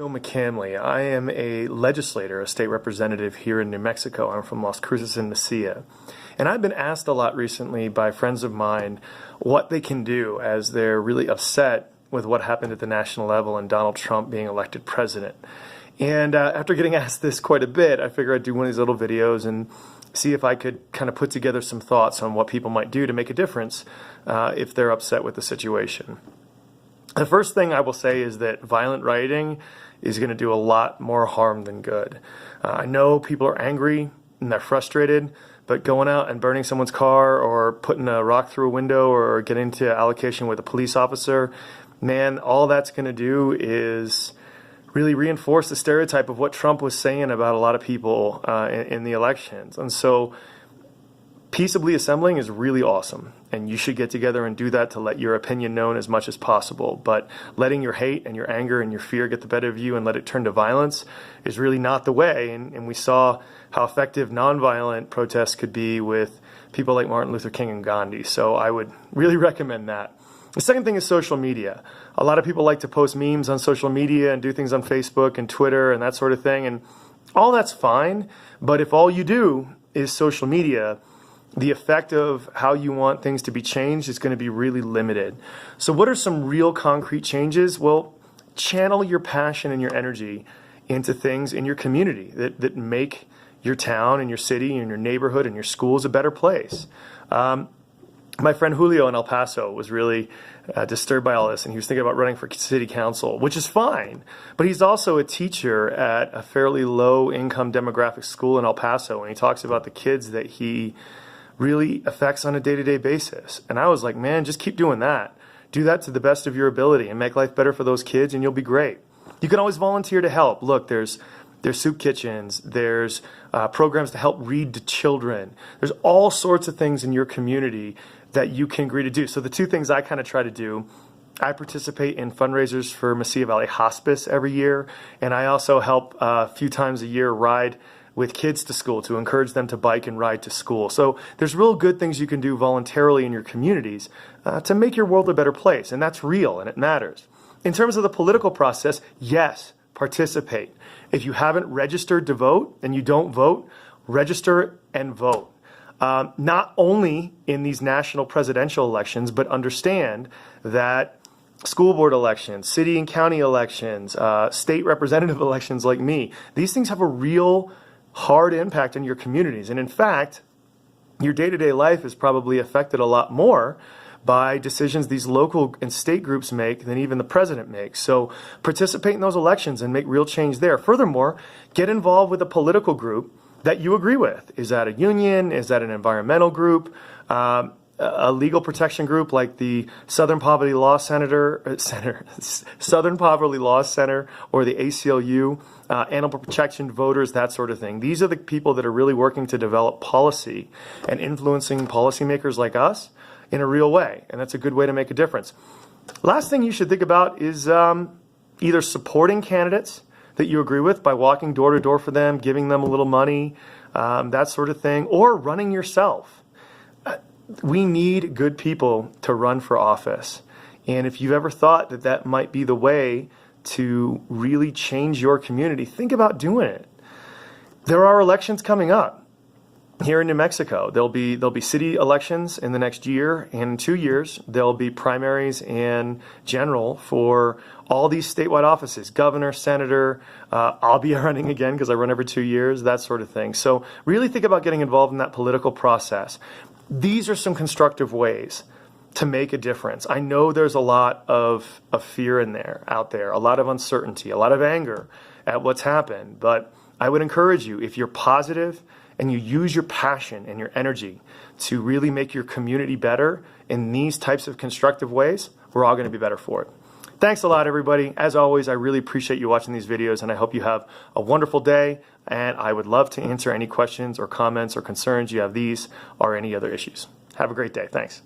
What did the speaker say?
Bill McCamley. I am a legislator, a state representative here in New Mexico. I'm from Las Cruces and Mesilla. And I've been asked a lot recently by friends of mine what they can do as they're really upset with what happened at the national level and Donald Trump being elected president. And after getting asked this quite a bit, I figured I'd do one of these little videos and see if I could kind of put together some thoughts on what people might do to make a difference if they're upset with the situation. The first thing I will say is that violent rioting is going to do a lot more harm than good. I know people are angry and they're frustrated, but going out and burning someone's car or putting a rock through a window or getting into altercation with a police officer, man, all that's going to do is really reinforce the stereotype of what Trump was saying about a lot of people in the elections. And so peaceably assembling is really awesome, and you should get together and do that to let your opinion known as much as possible. But letting your hate and your anger and your fear get the better of you and let it turn to violence is really not the way. And we saw how effective nonviolent protests could be with people like Martin Luther King and Gandhi. So I would really recommend that. The second thing is social media. A lot of people like to post memes on social media and do things on Facebook and Twitter and that sort of thing. And all that's fine. But if all you do is social media, the effect of how you want things to be changed is going to be really limited. So what are some real concrete changes? Well, channel your passion and your energy into things in your community that make your town and your city and your neighborhood and your schools a better place. My friend Julio in El Paso was really disturbed by all this, and he was thinking about running for city council, which is fine. But he's also a teacher at a fairly low-income demographic school in El Paso, and he talks about the kids that he really affects on a day-to-day basis. And I was like, man, just keep doing that. Do that to the best of your ability and make life better for those kids, and you'll be great. You can always volunteer to help. Look, there's soup kitchens, there's programs to help read to children. There's all sorts of things in your community that you can agree to do. So the two things I kind of try to do, I participate in fundraisers for Mesilla Valley Hospice every year, and I also help a few times a year ride with kids to school to encourage them to bike and ride to school. So there's real good things you can do voluntarily in your communities to make your world a better place, and that's real and it matters. In terms of the political process, yes, participate. If you haven't registered to vote and you don't vote, register and vote. Not only in these national presidential elections, but understand that school board elections, city and county elections, state representative elections like me, these things have a real hard impact on your communities. And in fact, your day-to-day life is probably affected a lot more by decisions these local and state groups make than even the president makes. So participate in those elections and make real change there. Furthermore, get involved with a political group that you agree with. Is that a union? Is that an environmental group? A legal protection group like the Southern Poverty Law Center, Southern Poverty Law Center, or the ACLU, Animal Protection Voters, that sort of thing. These are the people that are really working to develop policy and influencing policymakers like us in a real way, and that's a good way to make a difference. Last thing you should think about is either supporting candidates that you agree with by walking door to door for them, giving them a little money, that sort of thing, or running yourself. We need good people to run for office. And if you've ever thought that that might be the way to really change your community, think about doing it. There are elections coming up here in New Mexico. There'll be city elections in the next year, and in 2 years, there'll be primaries and general for all these statewide offices, governor, senator. I'll be running again because I run every 2 years, that sort of thing. So really think about getting involved in that political process. These are some constructive ways to make a difference. I know there's a lot of fear out there, a lot of uncertainty, a lot of anger at what's happened. But I would encourage you, if you're positive and you use your passion and your energy to really make your community better in these types of constructive ways, we're all going to be better for it. Thanks a lot, everybody. As always, I really appreciate you watching these videos, and I hope you have a wonderful day. And I would love to answer any questions or comments or concerns you have these or any other issues. Have a great day. Thanks.